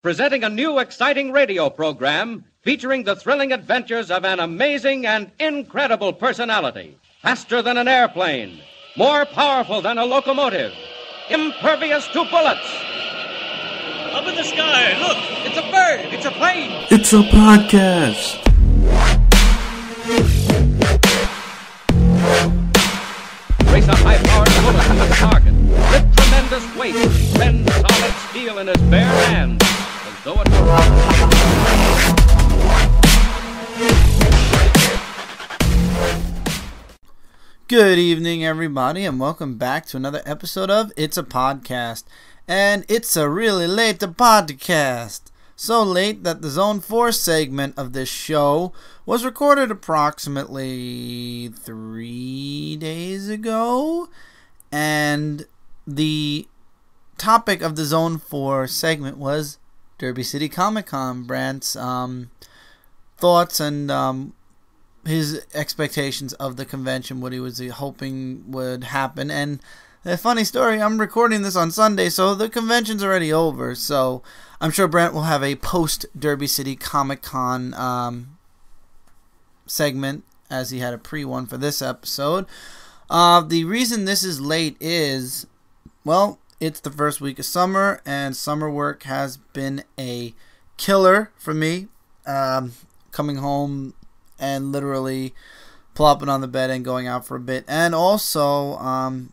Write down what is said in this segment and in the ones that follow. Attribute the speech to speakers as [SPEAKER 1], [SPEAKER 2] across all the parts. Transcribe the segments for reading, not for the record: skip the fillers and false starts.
[SPEAKER 1] presenting a new exciting radio program featuring the thrilling adventures of an amazing and incredible personality. Faster than an airplane, more powerful than a locomotive, impervious to bullets.
[SPEAKER 2] Up in the sky, look, it's a bird, it's a plane.
[SPEAKER 3] It's a podcast.
[SPEAKER 1] Race a high-powered bullet to the target. With tremendous weight, bend solid steel in his bare hands, as though it were...
[SPEAKER 4] Good evening, everybody, and welcome back to another episode of It's a Podcast. And it's a really late podcast. So late that the Zone 4 segment of this show was recorded approximately 3 days ago. And the topic of the Zone 4 segment was Derby City Comic Con. Brant's thoughts and his expectations of the convention, what he was hoping would happen. And a funny story, I'm recording this on Sunday, so the convention's already over. So I'm sure Brant will have a post-Derby City Comic Con segment, as he had a pre-one for this episode. The reason this is late is, well, it's the first week of summer, and summer work has been a killer for me. Coming home and literally plopping on the bed and going out for a bit. And also,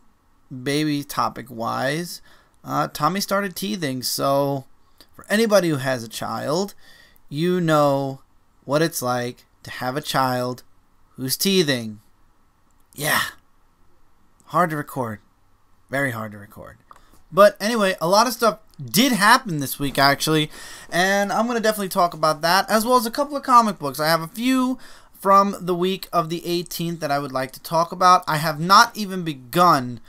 [SPEAKER 4] baby topic-wise, Tommy started teething. So, for anybody who has a child, you know what it's like to have a child who's teething. Yeah. Hard to record. Very hard to record. But anyway, a lot of stuff did happen this week, actually, and I'm going to definitely talk about that, as well as a couple of comic books. I have a few from the week of the 18th that I would like to talk about. I have not even begun,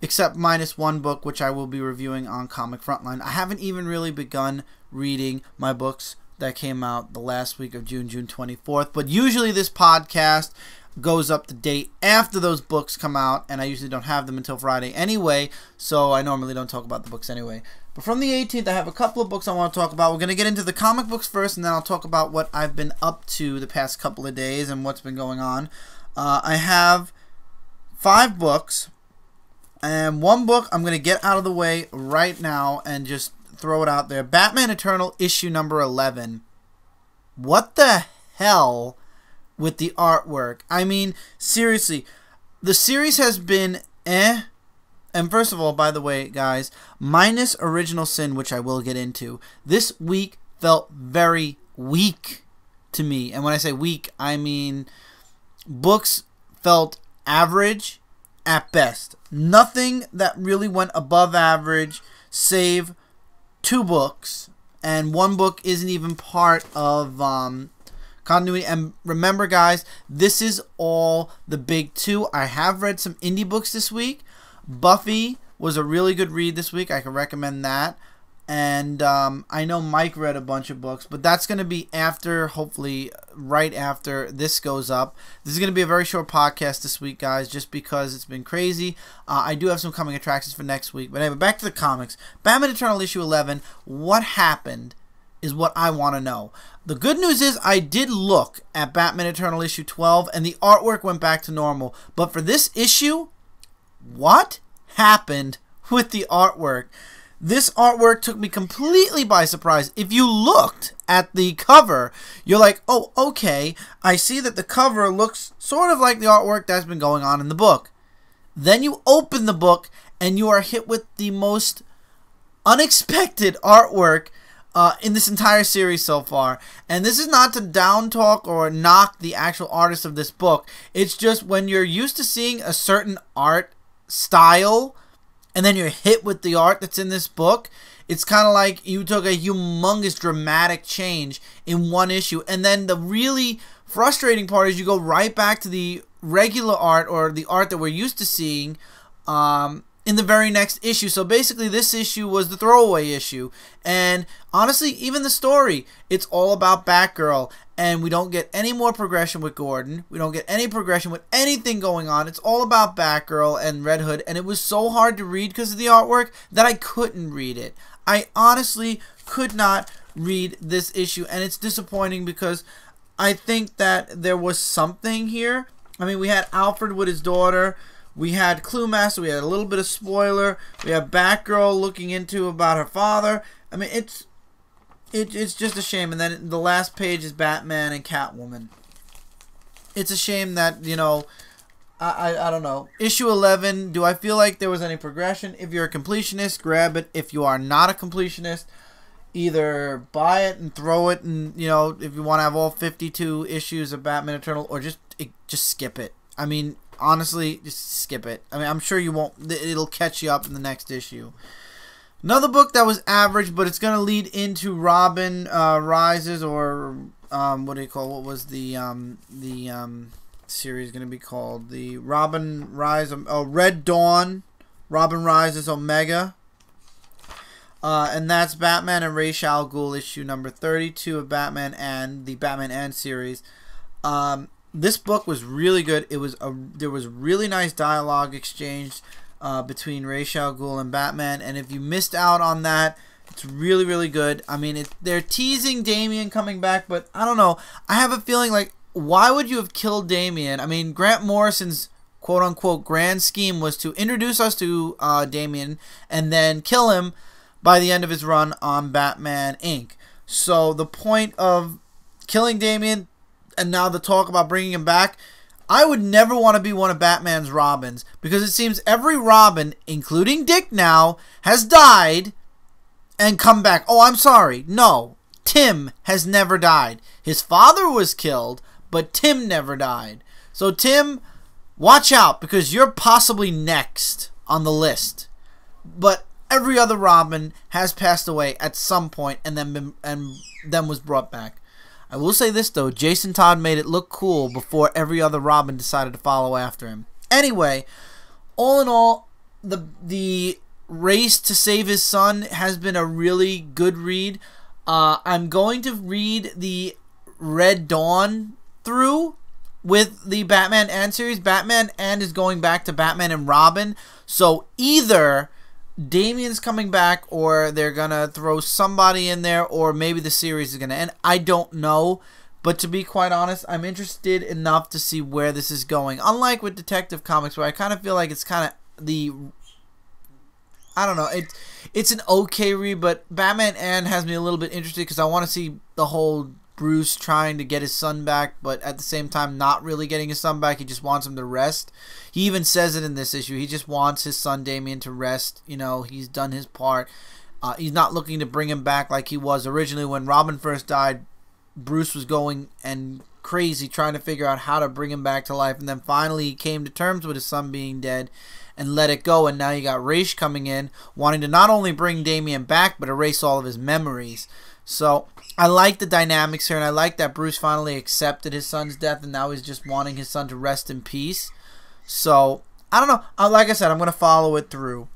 [SPEAKER 4] except minus one book, which I will be reviewing on Comic Frontline. I haven't even really begun reading my books that came out the last week of June 24th, but usually this podcast goes up to date after those books come out, and I usually don't have them until Friday anyway, so I normally don't talk about the books anyway. But from the 18th, I have a couple of books I want to talk about. We're going to get into the comic books first, and then I'll talk about what I've been up to the past couple of days and what's been going on. I have 5 books, and one book I'm going to get out of the way right now and just throw it out there. Batman Eternal issue number 11. What the hell with the artwork? I mean, seriously, the series has been And first of all, by the way, guys, minus Original Sin, which I will get into, this week felt very weak to me. And when I say weak, I mean books felt average at best. Nothing that really went above average, save 2 books. And one book isn't even part of continuity. And remember, guys, this is all the big 2. I have read some indie books this week. Buffy was a really good read this week. I can recommend that. And I know Mike read a bunch of books, but that's going to be after, hopefully, right after this goes up. This is going to be a very short podcast this week, guys, just because it's been crazy. I do have some coming attractions for next week. But anyway, back to the comics. Batman Eternal issue 11, what happened is what I want to know. The good news is I did look at Batman Eternal issue 12, and the artwork went back to normal. But for this issue, what happened with the artwork? This artwork took me completely by surprise. If you looked at the cover, you're like, oh, okay, I see that the cover looks sort of like the artwork that's been going on in the book. Then you open the book, and you are hit with the most unexpected artwork in this entire series so far. And this is not to down talk or knock the actual artist of this book. It's just when you're used to seeing a certain art style and then you're hit with the art that's in this book, it's kind of like you took a humongous dramatic change in one issue, and then the really frustrating part is you go right back to the regular art, or the art that we're used to seeing in the very next issue. So basically this issue was the throwaway issue, and honestly, even the story, it's all about Batgirl, and we don't get any more progression with Gordon. We don't get any progression with anything going on. It's all about Batgirl and Red Hood, and it was so hard to read because of the artwork that I couldn't read it. I honestly could not read this issue, and it's disappointing because I think that there was something here. I mean, we had Alfred with his daughter. We had Clue Master. We had a little bit of spoiler. We have Batgirl looking into about her father. I mean, it's just a shame. And then the last page is Batman and Catwoman. It's a shame that, you know, I don't know. Issue 11, do I feel like there was any progression? If you're a completionist, grab it. If you are not a completionist, either buy it and throw it, and, you know, if you want to have all 52 issues of Batman Eternal, or just skip it. I mean, honestly, just skip it. I mean, I'm sure you won't. It'll catch you up in the next issue. Another book that was average, but it's going to lead into Robin Rises, or what do you call? What was the series going to be called? The Robin Rise. Red Dawn. Robin Rises Omega. And that's Batman and Ra's al Ghul, issue number 32 of Batman and the Batman and series. This book was really good. There was really nice dialogue exchanged between Ra's al Ghul and Batman, and if you missed out on that, it's really, really good. I mean, they're teasing Damian coming back, but I don't know. I have a feeling like, why would you have killed Damian? I mean, Grant Morrison's quote-unquote grand scheme was to introduce us to Damian and then kill him by the end of his run on Batman Inc. So the point of killing Damian and now the talk about bringing him back, I would never want to be one of Batman's Robins, because it seems every Robin, including Dick now, has died and come back. Oh, I'm sorry. No, Tim has never died. His father was killed, but Tim never died. So Tim, watch out, because you're possibly next on the list. But every other Robin has passed away at some point and then was brought back. I will say this, though. Jason Todd made it look cool before every other Robin decided to follow after him. Anyway, all in all, the race to save his son has been a really good read. I'm going to read the Red Dawn through with the Batman and series. Batman and is going back to Batman and Robin. So either Damian's coming back, or they're gonna throw somebody in there, or maybe the series is gonna end. I don't know, but to be quite honest, I'm interested enough to see where this is going. Unlike with Detective Comics, where I kind of feel like it's kind of I don't know, it's an okay read, but Batman and has me a little bit interested because I want to see the whole Bruce trying to get his son back, but at the same time not really getting his son back. He just wants him to rest. He even says it in this issue. He just wants his son Damian to rest. You know, he's done his part. He's not looking to bring him back like he was originally when Robin first died. Bruce was going and crazy trying to figure out how to bring him back to life, and then finally he came to terms with his son being dead and let it go. And now you got Ra's coming in, wanting to not only bring Damian back but erase all of his memories. So I like the dynamics here, and I like that Bruce finally accepted his son's death, and now he's just wanting his son to rest in peace. So I don't know. Like I said, I'm going to follow it through.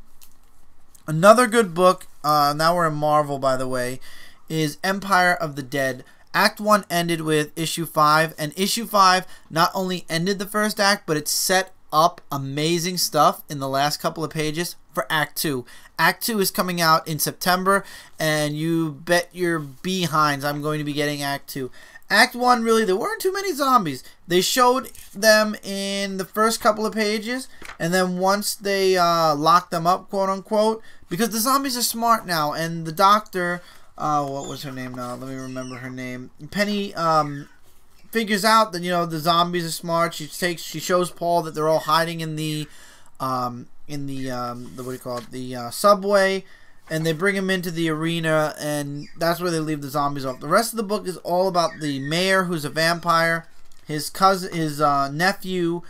[SPEAKER 4] Another good book, now we're in Marvel, by the way, is Empire of the Dead. Act 1 ended with issue 5, and issue 5 not only ended the first act, but it set up amazing stuff in the last couple of pages for Act 2. Act 2 is coming out in September, and you bet your behinds I'm going to be getting Act 2. Act 1, really, there weren't too many zombies. They showed them in the first couple of pages, and then once they locked them up, quote-unquote, because the zombies are smart now, and the doctor, what was her name now? Let me remember her name. Penny figures out that, you know, the zombies are smart. She shows Paul that they're all hiding in the what do you call it, the subway, and they bring him into the arena, and that's where they leave the zombies off. The rest of the book is all about the mayor, who's a vampire, his cousin, his nephew,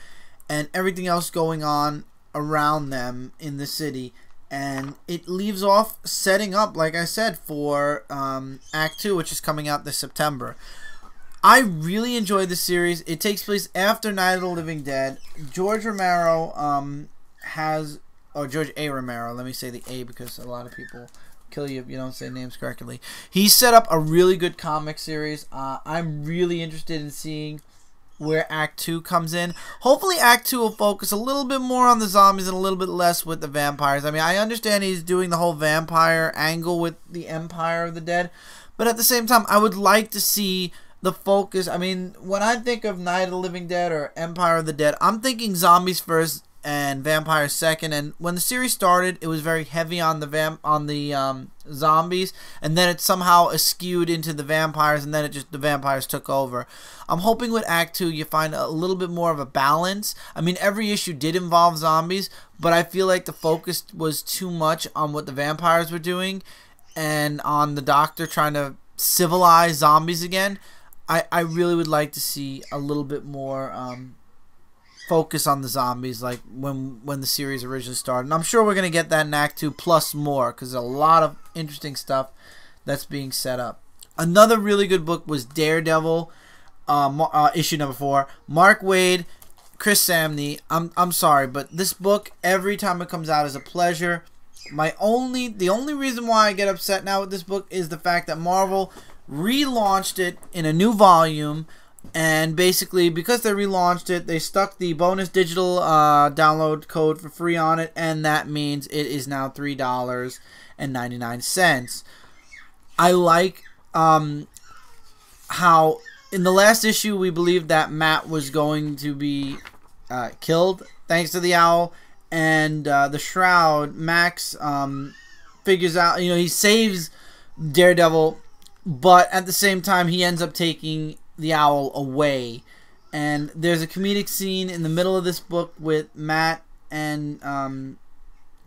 [SPEAKER 4] and everything else going on around them in the city. And it leaves off setting up, like I said, for Act 2, which is coming out this September. I really enjoyed the series. It takes place after Night of the Living Dead. George Romero George A. Romero, let me say the A because a lot of people kill you if you don't say names correctly. He set up a really good comic series. I'm really interested in seeing where Act 2 comes in. Hopefully Act 2 will focus a little bit more on the zombies and a little bit less with the vampires. I mean, I understand he's doing the whole vampire angle with the Empire of the Dead, But at the same time, I would like to see the focus. I mean, when I think of Night of the Living Dead or Empire of the Dead, I'm thinking zombies first and vampires second. And when the series started, it was very heavy on the zombies, and then it somehow skewed into the vampires, and then the vampires took over. I'm hoping with Act 2 you find a little bit more of a balance. I mean, every issue did involve zombies, but I feel like the focus was too much on what the vampires were doing and on the Doctor trying to civilize zombies again. I really would like to see a little bit more focus on the zombies, like when the series originally started. And I'm sure we're going to get that in Act 2 plus more, because there's a lot of interesting stuff that's being set up. Another really good book was Daredevil, issue number 4. Mark Waid, Chris Samney. I'm sorry, but this book, every time it comes out, is a pleasure. The only reason why I get upset now with this book is the fact that Marvel relaunched it in a new volume, and basically because they relaunched it, they stuck the bonus digital download code for free on it, and that means it is now $3.99. I like how in the last issue we believed that Matt was going to be killed thanks to the owl, and the Shroud, Max figures out, he saves Daredevil, but at the same time he ends up taking the owl away. And there's a comedic scene in the middle of this book with Matt and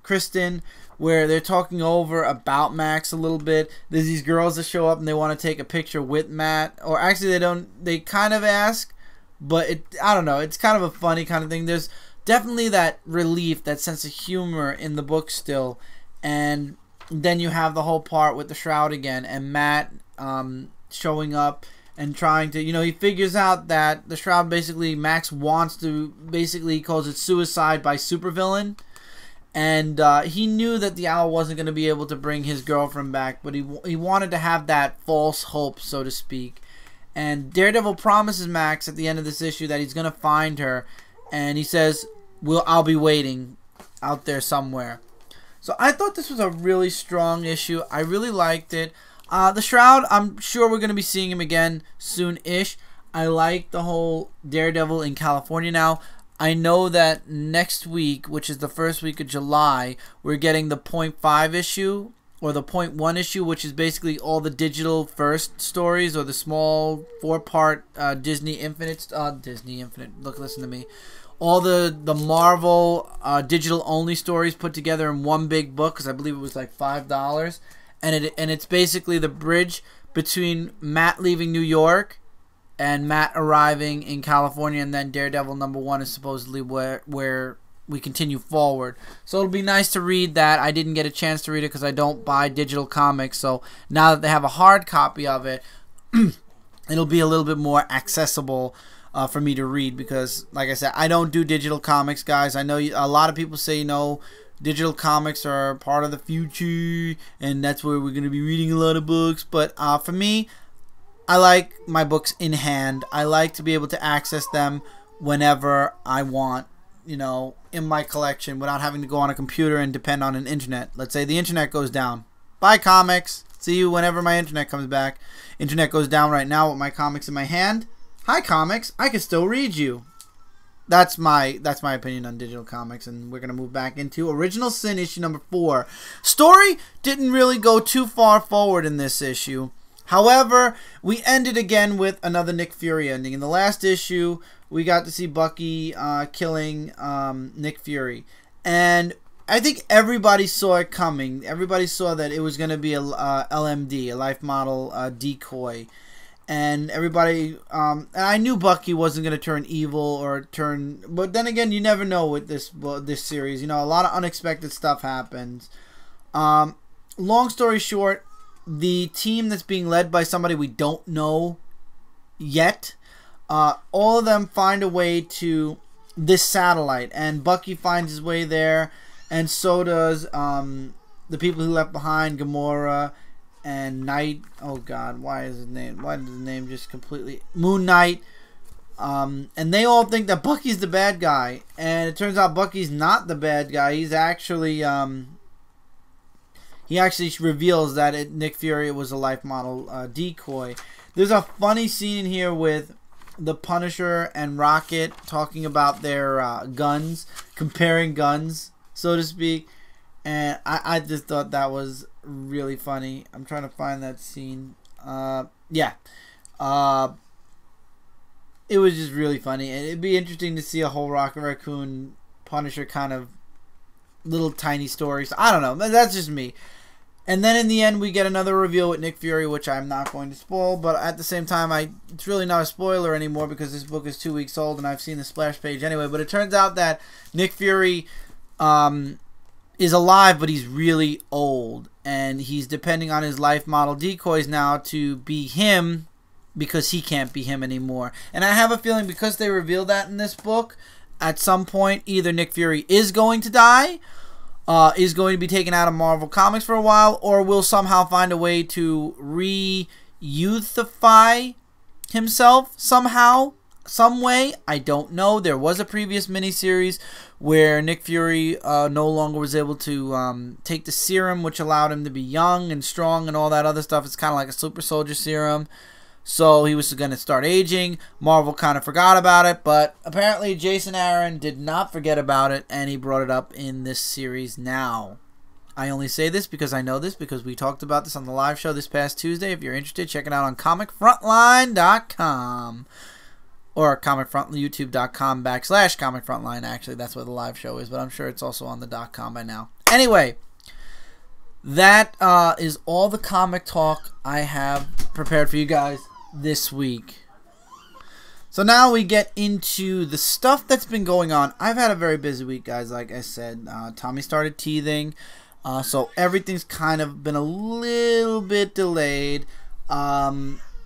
[SPEAKER 4] Kristen where they're talking over about Max a little bit. There's these girls that show up and they want to take a picture with Matt, or actually they kind of ask, but I don't know, it's kind of a funny kind of thing. There's definitely that relief, that sense of humor in the book still. And then you have the whole part with the Shroud again, and Matt showing up and trying to, he figures out that the Shroud Max wants to, he calls it suicide by supervillain. And he knew that the owl wasn't going to be able to bring his girlfriend back, but he wanted to have that false hope, so to speak. And Daredevil promises Max at the end of this issue that he's going to find her, and he says, I'll be waiting out there somewhere. So I thought this was a really strong issue. I really liked it. The Shroud, I'm sure we're going to be seeing him again soon-ish. I like the whole Daredevil in California now. I know that next week, which is the first week of July, we're getting the .5 issue, or the .1 issue, which is basically all the digital first stories, or the small 4-part Disney Infinite, listen to me. All the Marvel digital only stories put together in one big book, because I believe it was like $5. And it's basically the bridge between Matt leaving New York and Matt arriving in California, and then Daredevil #1 is supposedly where we continue forward. So it'll be nice to read that. I didn't get a chance to read it because I don't buy digital comics, so now that they have a hard copy of it, it'll be a little bit more accessible for me to read, because, like I said, I don't do digital comics, guys. I know a lot of people say, digital comics are part of the future, and that's where we're going to be reading a lot of books. But for me, I like my books in hand. I like to be able to access them whenever I want, in my collection, without having to go on a computer and depend on an internet. Let's say the internet goes down. Bye, comics. See you whenever my internet comes back. Internet goes down right now with my comics in my hand. Hi, comics. I can still read you. That's my opinion on digital comics, and we're going to move back into Original Sin issue number 4. Story didn't really go too far forward in this issue. However, we ended again with another Nick Fury ending. In the last issue, we got to see Bucky killing Nick Fury. And I think everybody saw it coming. Everybody saw that it was going to be a LMD, a life model decoy. And everybody, and I knew Bucky wasn't going to turn evil but then again, you never know with this series. A lot of unexpected stuff happens. Long story short, the team that's being led by somebody we don't know yet, all of them find a way to this satellite, and Bucky finds his way there, and so does the people who left behind, Gamora and Knight. Oh God, why did the name just completely Moon Knight? And they all think that Bucky's the bad guy, and it turns out Bucky's not the bad guy. He's actually he actually reveals that Nick Fury was a life model decoy. There's a funny scene in here with the Punisher and Rocket talking about their guns, comparing guns, so to speak. And I just thought that was really funny. I'm trying to find that scene. Yeah. It was just really funny. And it'd be interesting to see a whole Rocket Raccoon Punisher kind of little tiny stories. I don't know. That's just me. And then in the end, we get another reveal with Nick Fury, which I'm not going to spoil. But at the same time, it's really not a spoiler anymore because this book is 2 weeks old and I've seen the splash page anyway. But it turns out that Nick Fury is alive, but he's really old. And he's depending on his life model decoys now to be him because he can't be him anymore. And I have a feeling because they revealed that in this book, at some point, either Nick Fury is going to die, is going to be taken out of Marvel Comics for a while, or will somehow find a way to re-youthify himself somehow, some way. I don't know. There was a previous miniseries where Nick Fury no longer was able to take the serum, which allowed him to be young and strong and all that other stuff. It's kind of like a super soldier serum. So he was going to start aging. Marvel kind of forgot about it, but apparently Jason Aaron did not forget about it, and he brought it up in this series now. I only say this because I know this because we talked about this on the live show this past Tuesday. If you're interested, check it out on comicfrontline.com or youtube.com/comicfrontline. Actually, that's where the live show is, but I'm sure it's also on the .com by now. Anyway, that is all the comic talk I have prepared for you guys this week. So now we get into the stuff that's been going on. I've had a very busy week, guys. Like I said, Tommy started teething, so everything's kind of been a little bit delayed.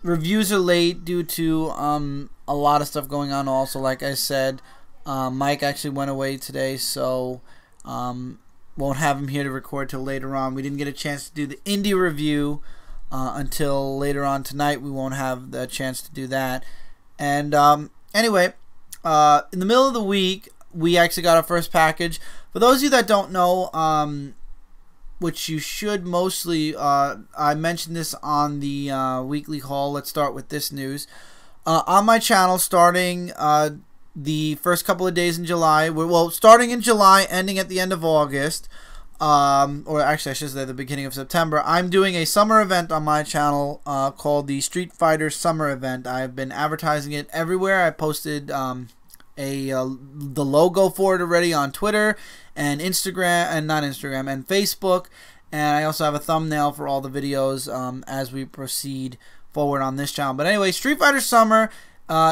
[SPEAKER 4] Reviews are late due to a lot of stuff going on also. Like I said, Mike actually went away today, so won't have him here to record till later on. We didn't get a chance to do the indie review until later on tonight. We won't have the chance to do that. And anyway, in the middle of the week, we actually got our first package. For those of you that don't know, which you should mostly, I mentioned this on the weekly haul. Let's start with this news. On my channel, starting the first couple of days in July, well, starting in July, ending at the end of August, or actually I should say the beginning of September, I'm doing a summer event on my channel called the Street Fighter Summer Event. I've been advertising it everywhere. I posted the logo for it already on Twitter and Instagram, and not Instagram, and Facebook, and I also have a thumbnail for all the videos as we proceed forward on this channel. But anyway, Street Fighter Summer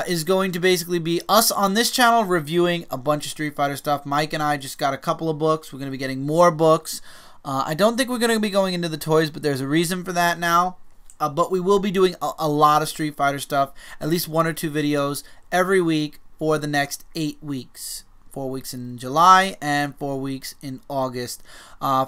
[SPEAKER 4] is going to basically be us on this channel reviewing a bunch of Street Fighter stuff. Mike and I just got a couple of books. We're going to be getting more books. I don't think we're going to be going into the toys, but there's a reason for that now. But we will be doing a lot of Street Fighter stuff, at least 1 or 2 videos every week for the next 8 weeks. 4 weeks in July and 4 weeks in August.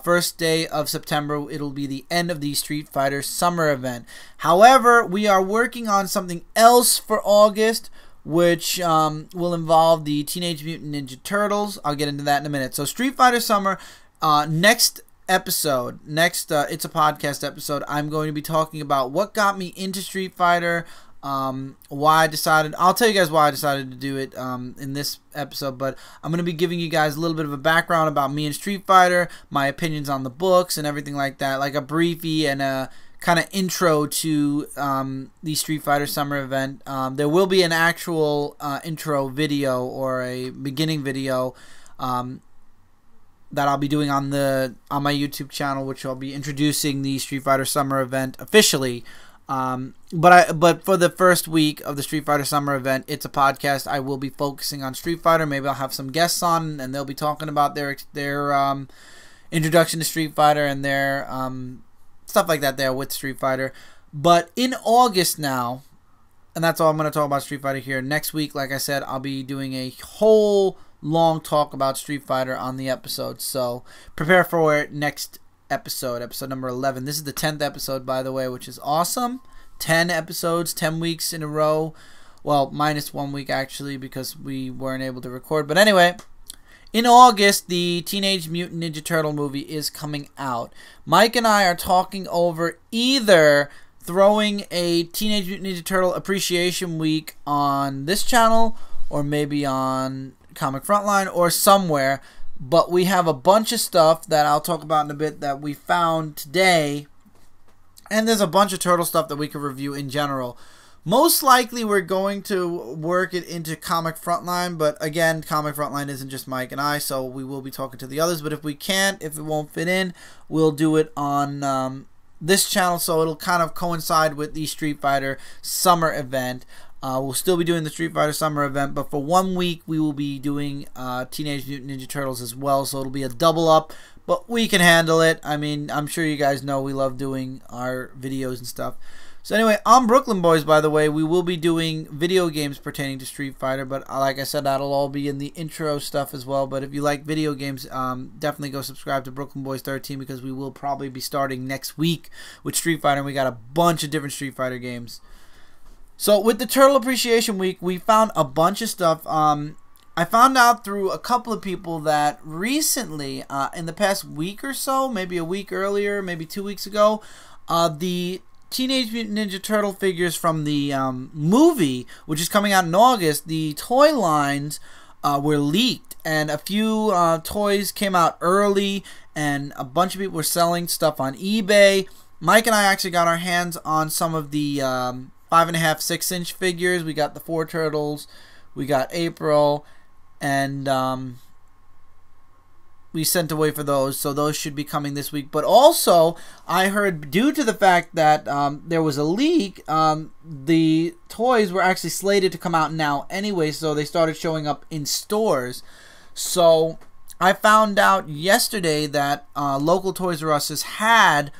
[SPEAKER 4] First day of September, it'll be the end of the Street Fighter Summer Event. However, we are working on something else for August, which will involve the Teenage Mutant Ninja Turtles. I'll get into that in a minute. So Street Fighter Summer, next episode, It's a Podcast episode, I'm going to be talking about what got me into Street Fighter, why I decided, I'll tell you guys why I decided to do it in this episode, but I'm going to be giving you guys a little bit of a background about me and Street Fighter, my opinions on the books and everything like that, like a briefie and a kind of intro to the Street Fighter Summer Event. There will be an actual intro video or a beginning video that I'll be doing on my YouTube channel, which I'll be introducing the Street Fighter Summer Event officially. But for the first week of the Street Fighter Summer Event, It's a Podcast, I will be focusing on Street Fighter. Maybe I'll have some guests on, and they'll be talking about their introduction to Street Fighter and their stuff like that there with Street Fighter. But in August now, and that's all I'm going to talk about Street Fighter here. Next week, like I said, I'll be doing a whole long talk about Street Fighter on the episode. So prepare for it next episode number 11. This is the 10th episode, by the way, which is awesome. 10 episodes, 10 weeks in a row. Well, minus 1 week actually because we weren't able to record. But anyway, In August, the Teenage Mutant Ninja Turtle movie is coming out. Mike and I are talking over either throwing a Teenage Mutant Ninja Turtle Appreciation Week on this channel or maybe on Comic Frontline or somewhere. But we have a bunch of stuff that I'll talk about in a bit that we found today. And there's a bunch of Turtle stuff that we could review in general. Most likely we're going to work it into Comic Frontline, but again, Comic Frontline isn't just Mike and I, so we will be talking to the others. But if we can't, if it won't fit in, we'll do it on this channel, so it'll kind of coincide with the Street Fighter summer event. We'll still be doing the Street Fighter summer event, but for 1 week we will be doing Teenage Mutant Ninja Turtles as well, so it'll be a double up, but we can handle it. I mean, I'm sure you guys know we love doing our videos and stuff. So anyway, on Brooklyn Boys, by the way, we will be doing video games pertaining to Street Fighter, but like I said, that'll all be in the intro stuff as well. But if you like video games, definitely go subscribe to Brooklyn Boys 13 because we will probably be starting next week with Street Fighter, and we got a bunch of different Street Fighter games. So with the Turtle Appreciation Week, we found a bunch of stuff. I found out through a couple of people that recently, in the past week or so, maybe a week earlier, maybe 2 weeks ago, the Teenage Mutant Ninja Turtle figures from the movie, which is coming out in August, the toy lines were leaked, and a few toys came out early, and a bunch of people were selling stuff on eBay. Mike and I actually got our hands on some of the 5.5, 6-inch figures. We got the 4 turtles, we got April, and we sent away for those, so those should be coming this week. But also, I heard due to the fact that there was a leak, the toys were actually slated to come out now anyway, so they started showing up in stores. So I found out yesterday that local Toys R Us has had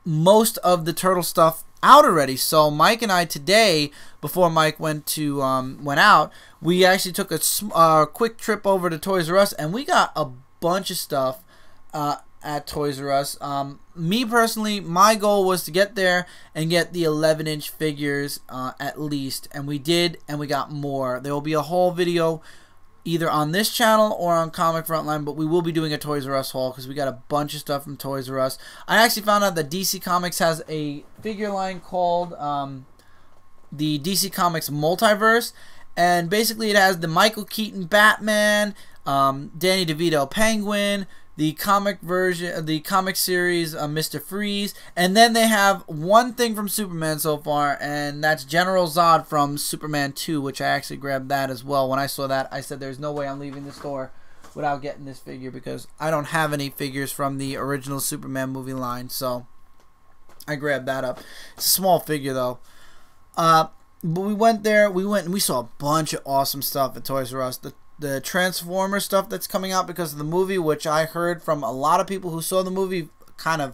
[SPEAKER 4] most of the turtle stuff out already. So Mike and I today, before Mike went out, we actually took a quick trip over to Toys R Us, and we got a bunch of stuff at Toys R Us. Me personally, my goal was to get there and get the 11-inch figures at least, and we did, and we got more. There will be a whole video either on this channel or on Comic Frontline, but we will be doing a Toys R Us haul because we got a bunch of stuff from Toys R Us. I actually found out that DC Comics has a figure line called the DC Comics Multiverse, and basically it has the Michael Keaton Batman, Danny DeVito Penguin, the comic version, the comic series Mr. Freeze, and then they have one thing from Superman so far, and that's General Zod from Superman 2, which I actually grabbed that as well. When I saw that, I said there's no way I'm leaving the store without getting this figure because I don't have any figures from the original Superman movie line, so I grabbed that up. It's a small figure though. But we went there, and we saw a bunch of awesome stuff at Toys R Us. The Transformer stuff that's coming out because of the movie, which I heard from a lot of people who saw the movie kind of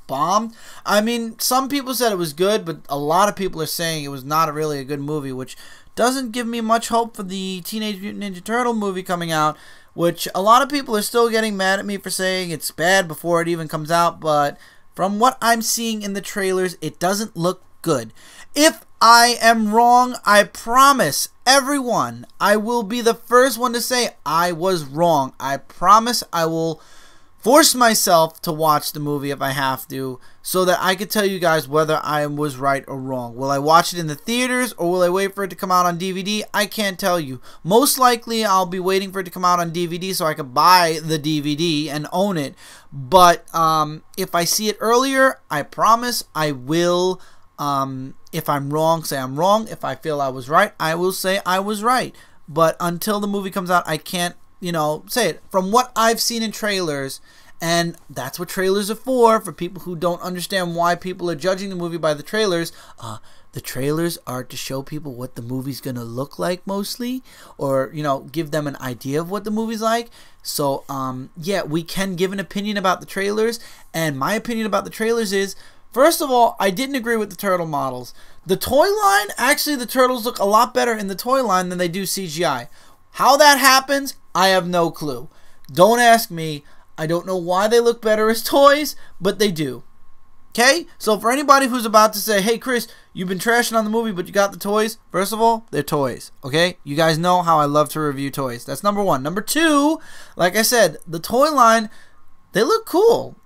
[SPEAKER 4] bombed. I mean, some people said it was good, but a lot of people are saying it was not really a good movie, which doesn't give me much hope for the Teenage Mutant Ninja Turtle movie coming out, which a lot of people are still getting mad at me for saying it's bad before it even comes out, but from what I'm seeing in the trailers, it doesn't look good. If I am wrong, I promise everyone, I will be the first one to say I was wrong. I promise I will force myself to watch the movie if I have to, so that I could tell you guys whether I was right or wrong. Will I watch it in the theaters or will I wait for it to come out on DVD? I can't tell you. Most likely I'll be waiting for it to come out on DVD so I can buy the DVD and own it. But if I see it earlier, I promise I will. If I'm wrong, say I'm wrong. If I feel I was right, I will say I was right. But until the movie comes out, I can't, say it. From what I've seen in trailers, and that's what trailers are for people who don't understand why people are judging the movie by the trailers. The trailers are to show people what the movie's going to look like mostly, or, give them an idea of what the movie's like. So, yeah, we can give an opinion about the trailers, and my opinion about the trailers is, first of all, I didn't agree with the turtle models. The toy line, actually the turtles look a lot better in the toy line than they do CGI. How that happens, I have no clue. Don't ask me. I don't know why they look better as toys, but they do. Okay? So for anybody who's about to say, hey, Chris, you've been trashing on the movie, but you got the toys. First of all, they're toys. Okay? You guys know how I love to review toys. That's number one. Number two, like I said, the toy line, they look cool.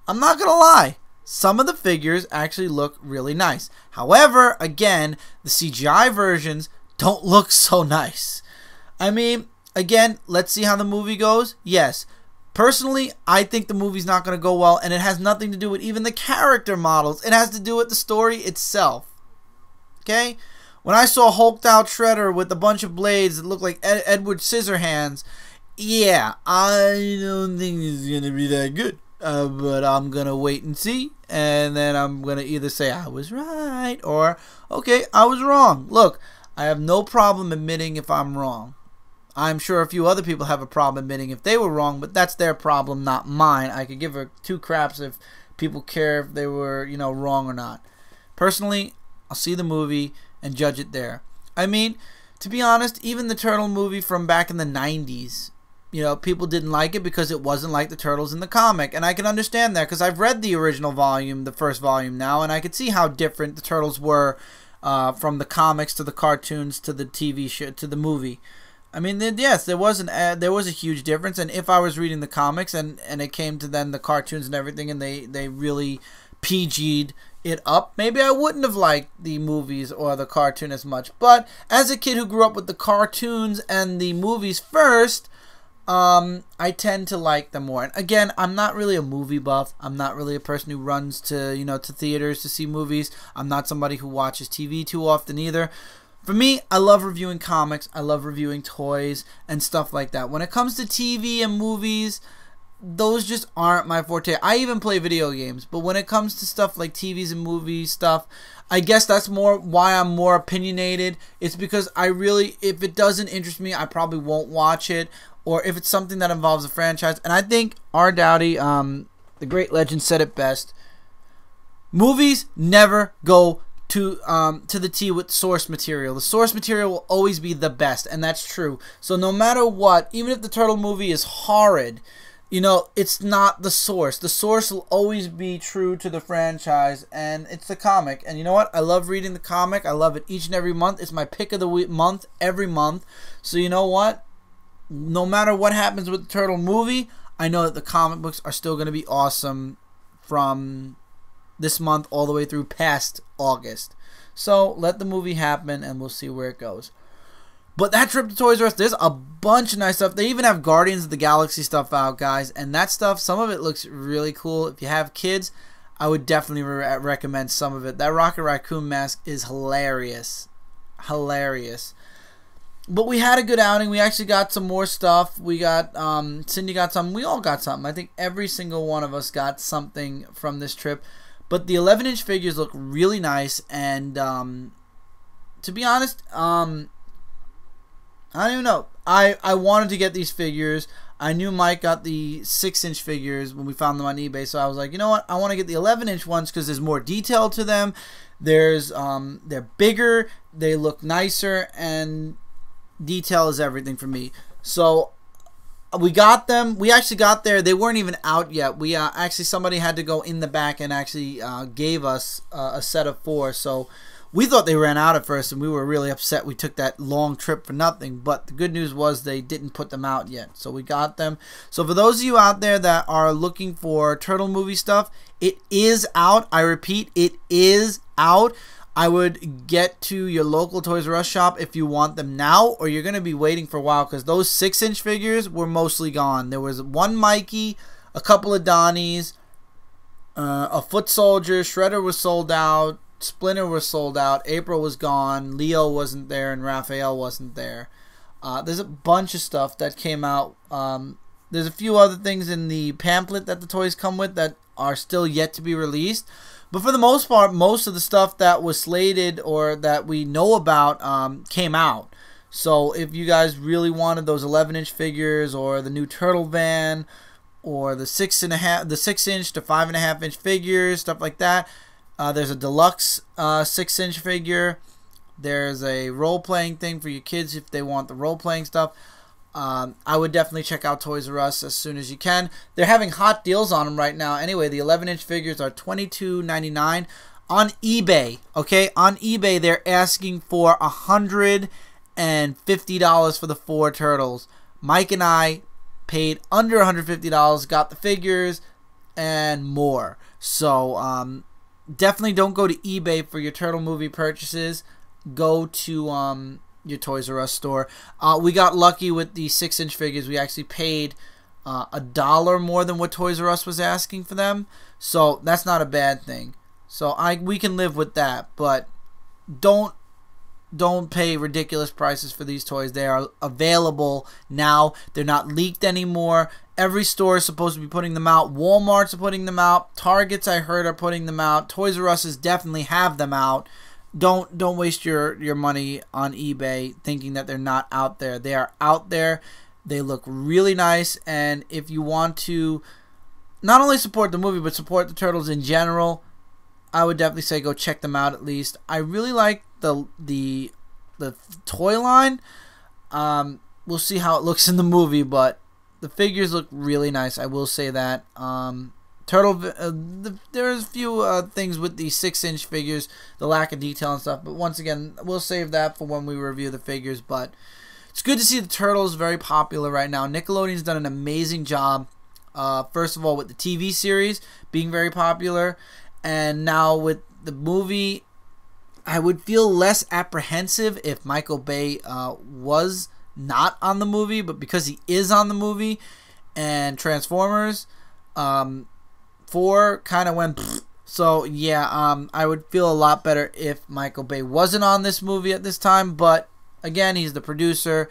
[SPEAKER 4] I'm not going to lie. Some of the figures actually look really nice. However, again, the CGI versions don't look so nice. I mean, again, let's see how the movie goes. Yes. Personally, I think the movie's not going to go well, and it has nothing to do with even the character models. It has to do with the story itself. Okay? When I saw hulked out Shredder with a bunch of blades that looked like Edward Scissorhands, yeah, I don't think it's going to be that good. But I'm going to wait and see, and then I'm going to either say I was right or, okay, I was wrong. Look, I have no problem admitting if I'm wrong. I'm sure a few other people have a problem admitting if they were wrong, but that's their problem, not mine. I could give her two craps if people care if they were, wrong or not. Personally, I'll see the movie and judge it there. I mean, to be honest, even the Turtle movie from back in the 90s, people didn't like it because it wasn't like the Turtles in the comic. And I can understand that because I've read the original volume, the first volume now, and I could see how different the Turtles were from the comics to the cartoons to the TV show to the movie. I mean, yes, there was a huge difference, and if I was reading the comics and it came to then the cartoons and everything, and they really PG'd it up, maybe I wouldn't have liked the movies or the cartoon as much. But as a kid who grew up with the cartoons and the movies first, I tend to like them more. And again, I'm not really a movie buff. I'm not really a person who runs to to theaters to see movies. I'm not somebody who watches TV too often either. For me, I love reviewing comics, I love reviewing toys and stuff like that. When it comes to TV and movies, those just aren't my forte. I even play video games, but when it comes to stuff like TVs and movies stuff, I guess that's more why I'm more opinionated. It's because if it doesn't interest me, I probably won't watch it, or if it's something that involves a franchise. And I think R. Dowdy, the great legend, said it best. Movies never go to the T with source material. The source material will always be the best, and that's true. So no matter what, even if the Turtle movie is horrid, it's not the source. The source will always be true to the franchise, and it's the comic. And you know what? I love reading the comic. I love it each and every month. It's my pick of the month every month. So you know what? No matter what happens with the Turtle movie, I know that the comic books are still going to be awesome from this month all the way through past August. So let the movie happen and we'll see where it goes. But that trip to Toys R Us, there's a bunch of nice stuff. They even have Guardians of the Galaxy stuff out, guys. And that stuff, some of it looks really cool. If you have kids, I would definitely recommend some of it. That Rocket Raccoon mask is hilarious. Hilarious. But we had a good outing. We actually got some more stuff. We got, Cindy got something. We all got something. I think every single one of us got something from this trip. But the 11-inch figures look really nice, and to be honest, I don't even know. I wanted to get these figures. I knew Mike got the 6-inch figures when we found them on eBay, so I was like, you know what? I want to get the 11-inch ones because there's more detail to them. They're bigger, they look nicer, and detail is everything for me. So we got them. We actually got there. They weren't even out yet. We actually, somebody had to go in the back and actually gave us a set of 4. So we thought they ran out at first, and we were really upset we took that long trip for nothing. But the good news was they didn't put them out yet. So we got them. So for those of you out there that are looking for Turtle movie stuff, it is out. I repeat, it is out. I would get to your local Toys R Us shop if you want them now, or you're going to be waiting for a while because those 6-inch figures were mostly gone. There was one Mikey, a couple of Donnies, a Foot Soldier, Shredder was sold out, Splinter was sold out, April was gone, Leo wasn't there, and Raphael wasn't there. There's a bunch of stuff that came out. There's a few other things in the pamphlet that the toys come with that are still yet to be released. But for the most part, most of the stuff that was slated or that we know about came out. So if you guys really wanted those 11-inch figures or the new Turtle Van or the 6-inch to 5.5-inch figures, stuff like that, there's a deluxe 6-inch figure. There's a role-playing thing for your kids if they want the role-playing stuff. I would definitely check out Toys R Us as soon as you can. They're having hot deals on them right now. Anyway, the 11-inch figures are $22.99 on eBay. Okay, on eBay they're asking for $150 for the 4 turtles. Mike and I paid under $150, got the figures and more. So definitely don't go to eBay for your turtle movie purchases. Go to your Toys R Us store. We got lucky with the 6-inch figures. We actually paid $1 more than what Toys R Us was asking for them, so that's not a bad thing. So we can live with that, but don't pay ridiculous prices for these toys. They are available now. They're not leaked anymore. Every store is supposed to be putting them out. Walmart's are putting them out. Targets, I heard, are putting them out. Toys R Us definitely have them out. Don't waste your money on eBay thinking that they're not out there. They are out there. They look really nice, and if you want to not only support the movie but support the Turtles in general, I would definitely say go check them out at least. I really like the toy line. We'll see how it looks in the movie, but the figures look really nice. I will say that. There's a few things with the 6-inch figures, the lack of detail and stuff, but once again, we'll save that for when we review the figures. But it's good to see the Turtles very popular right now. Nickelodeon's done an amazing job, first of all, with the TV series being very popular, and now with the movie. I would feel less apprehensive if Michael Bay was not on the movie, but because he is on the movie, and Transformers 4 kind of went. So yeah, I would feel a lot better if Michael Bay wasn't on this movie at this time. But again, he's the producer.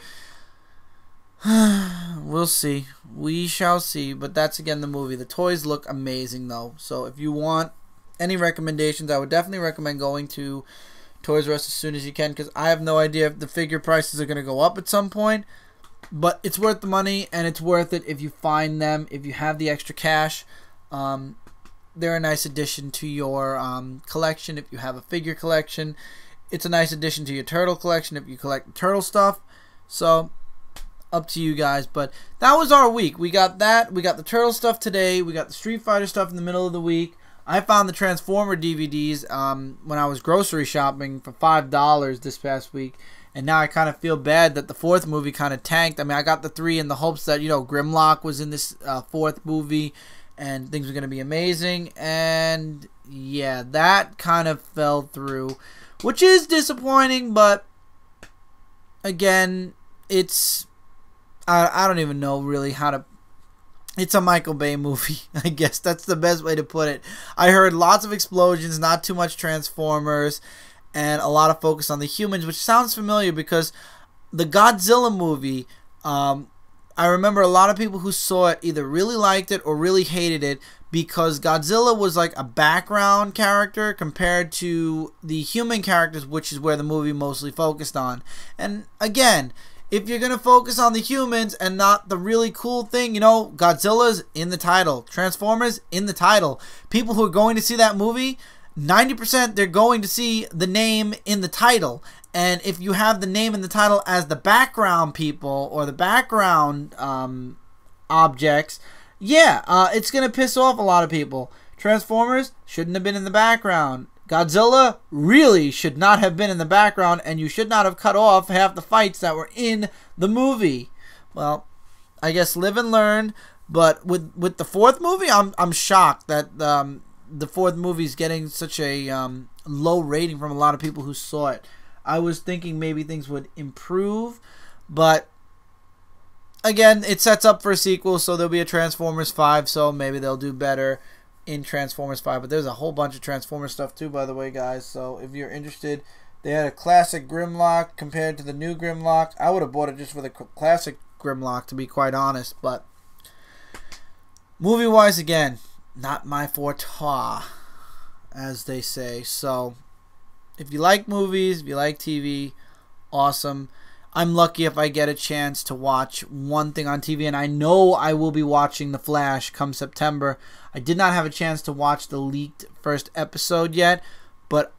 [SPEAKER 4] We'll see. We shall see. But that's again the movie. The toys look amazing though. So if you want any recommendations, I would definitely recommend going to Toys R Us as soon as you can, because I have no idea if the figure prices are going to go up at some point. But it's worth the money, and it's worth it if you find them, if you have the extra cash. They're a nice addition to your collection if you have a figure collection. It's a nice addition to your turtle collection if you collect turtle stuff. So up to you guys. But that was our week. We got that. We got the turtle stuff today. We got the Street Fighter stuff in the middle of the week. I found the Transformer DVDs when I was grocery shopping for $5 this past week. And now I kind of feel bad that the 4th movie kind of tanked. I mean, I got the 3 in the hopes that, Grimlock was in this 4th movie and things were going to be amazing. And yeah, that kind of fell through, which is disappointing. But again, it's, I don't even know really how to. It's a Michael Bay movie, I guess. That's the best way to put it. I heard lots of explosions, not too much Transformers, and a lot of focus on the humans, which sounds familiar because the Godzilla movie, I remember a lot of people who saw it either really liked it or really hated it because Godzilla was like a background character compared to the human characters, which is where the movie mostly focused on. And again, if you're going to focus on the humans and not the really cool thing, Godzilla's in the title. Transformers in the title. People who are going to see that movie, 90% they're going to see the name in the title. And if you have the name in the title as the background people or the background objects, yeah, it's going to piss off a lot of people. Transformers shouldn't have been in the background. Godzilla really should not have been in the background, and you should not have cut off half the fights that were in the movie. Well, I guess live and learn. But with the 4th movie, I'm shocked that the 4th movie is getting such a low rating from a lot of people who saw it. I was thinking maybe things would improve, but again, it sets up for a sequel, so there'll be a Transformers 5, so maybe they'll do better in Transformers 5. But there's a whole bunch of Transformers stuff too, by the way, guys. So if you're interested, they had a classic Grimlock compared to the new Grimlock. I would have bought it just for the classic Grimlock, to be quite honest. But movie-wise, again, not my forte, as they say. So if you like movies, if you like TV, awesome. I'm lucky if I get a chance to watch one thing on TV, and I know I will be watching The Flash come September. I did not have a chance to watch the leaked first episode yet, but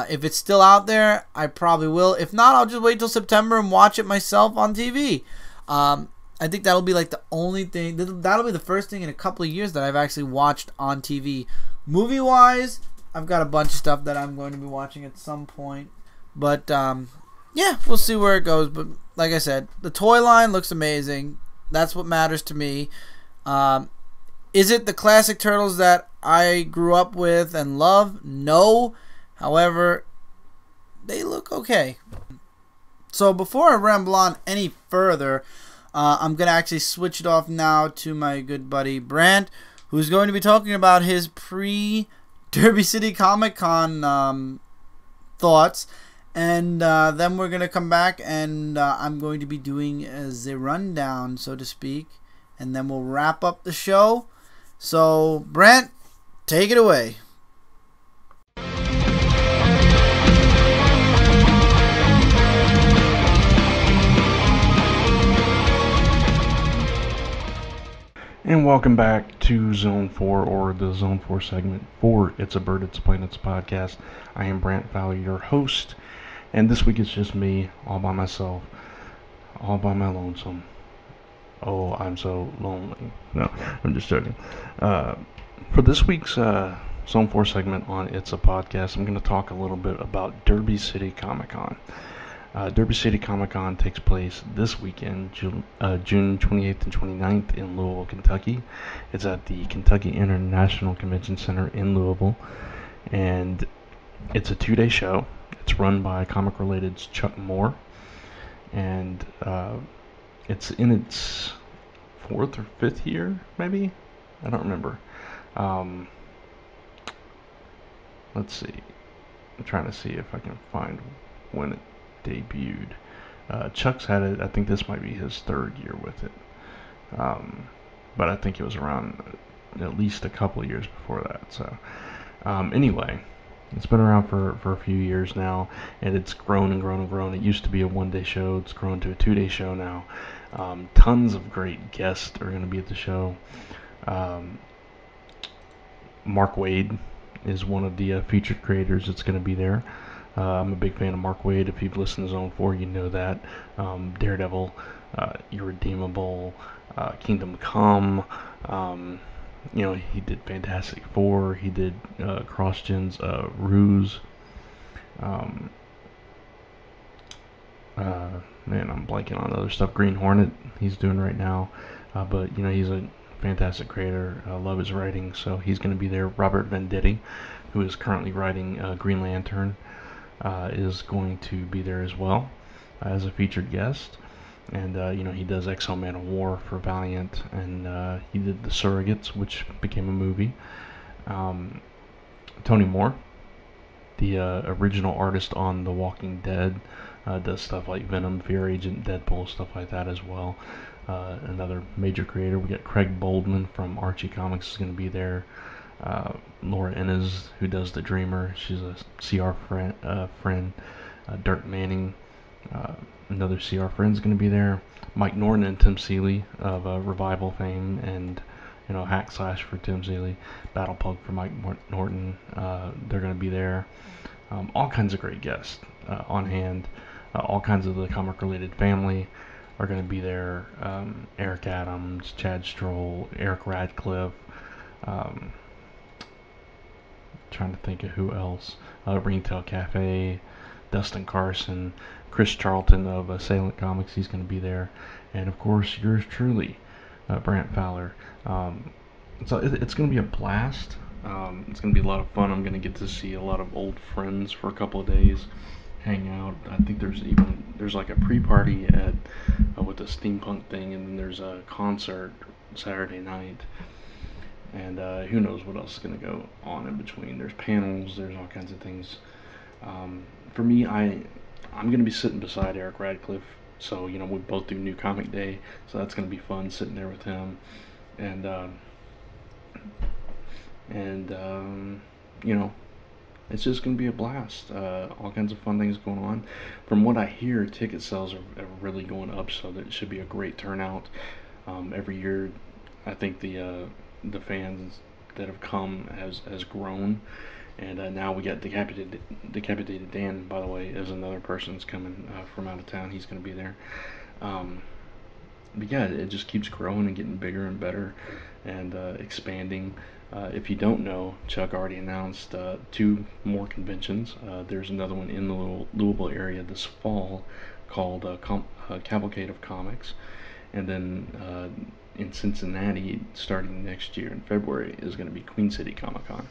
[SPEAKER 4] if it's still out there, I probably will. If not, I'll just wait till September and watch it myself on TV. I think that'll be like the only thing. That'll be the first thing in a couple of years that I've actually watched on TV. Movie-wise, I've got a bunch of stuff that I'm going to be watching at some point. But, yeah, we'll see where it goes. But like I said, the toy line looks amazing. That's what matters to me. Is it the classic Turtles that I grew up with and love? No. However, they look okay. So before I ramble on any further, I'm going to actually switch it off now to my good buddy Brant, who's going to be talking about his pre-Derby City Comic Con thoughts. And then we're going to come back and I'm going to be doing the rundown, so to speak. And then we'll wrap up the show. So, Brant, take it away.
[SPEAKER 3] And welcome back to Zone 4, or the Zone 4 segment for It's a Bird, It's a Plane, It's a Podcast. I am Brant Fowler, your host, and this week it's just me, all by myself, all by my lonesome. Oh, I'm so lonely. No, I'm just joking. For this week's Zone 4 segment on It's a Podcast, I'm going to talk a little bit about Derby City Comic Con. Derby City Comic Con takes place this weekend, June 28th and 29th in Louisville, Kentucky. It's at the Kentucky International Convention Center in Louisville, and it's a 2-day show. It's run by Comic Related's Chuck Moore, and it's in its 4th or 5th year, maybe? I don't remember. Let's see. I'm trying to see if I can find when it debuted. Chuck's had it, I think this might be his 3rd year with it. But I think it was around at least a couple of years before that. So, anyway, it's been around for a few years now, and it's grown and grown and grown. It used to be a 1-day show. It's grown to a 2-day show now. Tons of great guests are going to be at the show. Mark Waid is one of the featured creators that's going to be there. I'm a big fan of Mark Waid. If you've listened to Zone 4, you know that. Daredevil, Irredeemable, Kingdom Come. He did Fantastic Four. He did CrossGen's Ruse. I'm blanking on other stuff. Green Hornet, he's doing right now. But he's a fantastic creator. I love his writing, so he's going to be there. Robert Venditti, who is currently writing Green Lantern, is going to be there as well as a featured guest. And he does X-O Man of War for Valiant, and he did The Surrogates, which became a movie. Tony Moore, the original artist on The Walking Dead, does stuff like Venom, Fear Agent, Deadpool, stuff like that as well. Another major creator. We got Craig Boldman from Archie Comics is going to be there. Laura Innes, who does The Dreamer, she's a CR friend. Dirk Manning, another CR friend, is going to be there. Mike Norton and Tim Seeley of Revival fame, and Hack Slash for Tim Seeley, Battle Pug for Mike Norton. They're going to be there. All kinds of great guests on hand. All kinds of the comic related family are going to be there. Eric Adams, Chad Stroll, Eric Radcliffe. Trying to think of who else. Ringtail Cafe, Dustin Carson, Chris Charlton of Assailant Comics, he's going to be there, and of course yours truly, Brant Fowler. So it's going to be a blast. It's going to be a lot of fun. I'm going to get to see a lot of old friends for a couple of days, hang out. I think there's like a pre-party at with a steampunk thing, and then there's a concert Saturday night. And who knows what else is going to go on in between. There's panels, there's all kinds of things. For me, I'm going to be sitting beside Eric Radcliffe. So, we both do New Comic Day. So that's going to be fun, sitting there with him. And it's just going to be a blast. All kinds of fun things going on. From what I hear, ticket sales are really going up. So that it should be a great turnout. Every year, I think the fans that have come has grown, and now we got Decapitated Dan, by the way, is another person that's coming from out of town. He's going to be there. yeah, it just keeps growing and getting bigger and better and expanding. If you don't know, Chuck already announced 2 more conventions. There's another one in the Louisville area this fall called Cavalcade of Comics. And then in Cincinnati, starting next year in February, is going to be Queen City Comic Con.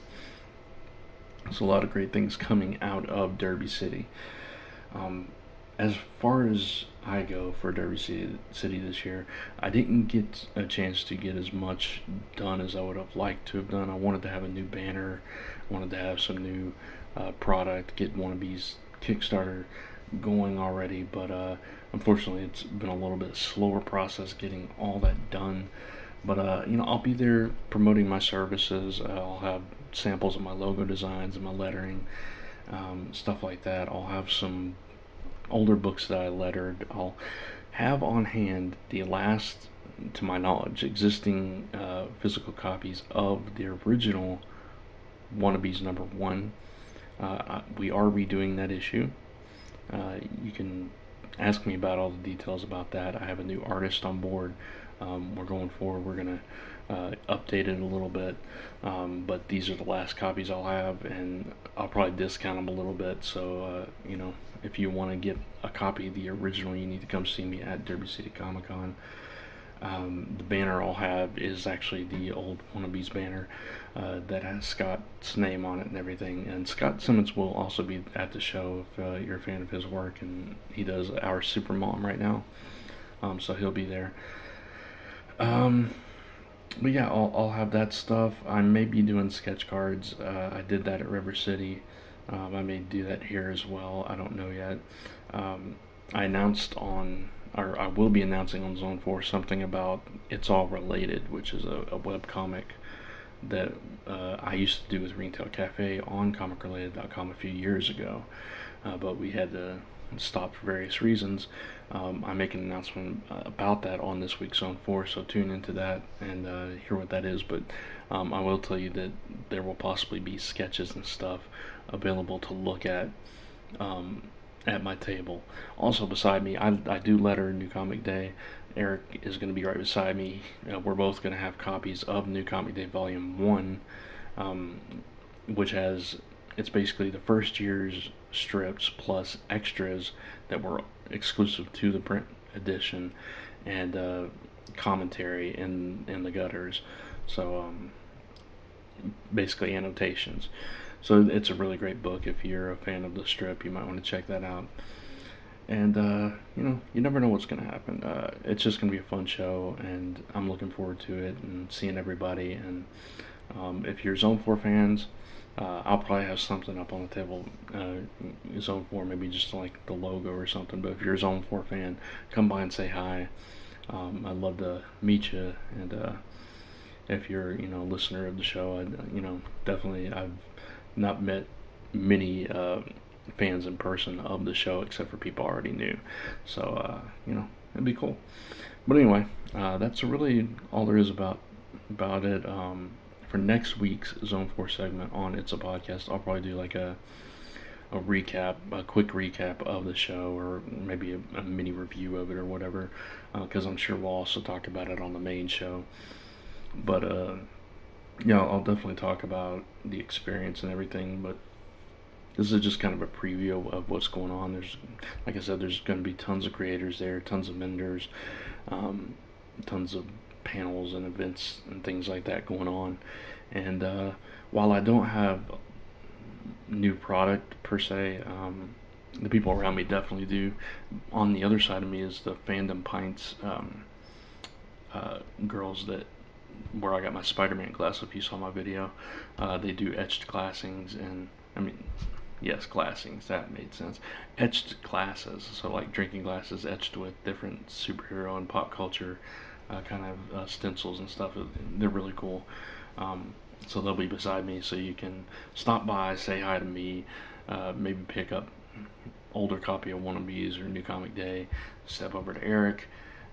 [SPEAKER 3] So a lot of great things coming out of Derby City. As far as I go for Derby City this year, I didn't get a chance to get as much done as I would have liked to have done. I wanted to have a new banner, wanted to have some new product, get one of these Kickstarter going already, but unfortunately it's been a little bit slower process getting all that done. But I'll be there promoting my services. I'll have samples of my logo designs and my lettering, stuff like that. I'll have some older books that I lettered. I'll have on hand the last, to my knowledge, existing physical copies of the original Wannabes #1. We are redoing that issue. You can ask me about all the details about that. I have a new artist on board. We're going forward. We're going to update it a little bit. But these are the last copies I'll have, and I'll probably discount them a little bit. So, if you want to get a copy of the original, you need to come see me at Derby City Comic Con. The banner I'll have is actually the old Wannabes banner that has Scott's name on it and everything. And Scott Simmons will also be at the show if you're a fan of his work, and he does Our Supermom right now, so he'll be there. But yeah, I'll have that stuff. I may be doing sketch cards. I did that at River City. I may do that here as well. I don't know yet. I announced or I will be announcing on Zone 4 something about It's All Related, which is a webcomic that I used to do with Ringtail Cafe on comicrelated.com a few years ago, but we had to stop for various reasons. I make an announcement about that on this week's Zone 4, so tune into that and hear what that is. But I will tell you that there will possibly be sketches and stuff available to look at my table. Also beside me, I do letter New Comic Day. Eric is going to be right beside me. We're both going to have copies of New Comic Day Volume 1, which it's basically the first year's strips plus extras that were exclusive to the print edition, and commentary in the gutters. So basically annotations. So it's a really great book. If you're a fan of the strip, you might want to check that out. And you never know what's going to happen. It's just going to be a fun show, and I'm looking forward to it and seeing everybody. And if you're Zone 4 fans, I'll probably have something up on the table, Zone 4, maybe just like the logo or something. But if you're a Zone 4 fan, come by and say hi. I'd love to meet you. And if you're a listener of the show, definitely I've not met many fans in person of the show except for people I already knew. So it'd be cool. But anyway, that's really all there is about it. For next week's Zone 4 segment on It's a Podcast, I'll probably do like a quick recap of the show, or maybe a mini review of it or whatever, because I'm sure we'll also talk about it on the main show. But I'll definitely talk about the experience and everything. But this is just kind of a preview of what's going on. Like I said, there's going to be tons of creators there, tons of vendors, tons of panels and events and things like that going on. And while I don't have new product per se, the people around me definitely do. On the other side of me is the Fandom Pints girls where I got my Spider-Man glass. If you saw my video, they do etched glassings, and yes, glassings, that made sense. Etched glasses, so like drinking glasses etched with different superhero and pop culture kind of stencils and stuff. They're really cool. So they'll be beside me, so you can stop by, say hi to me, maybe pick up older copy of Wannabes or New Comic Day, step over to Eric.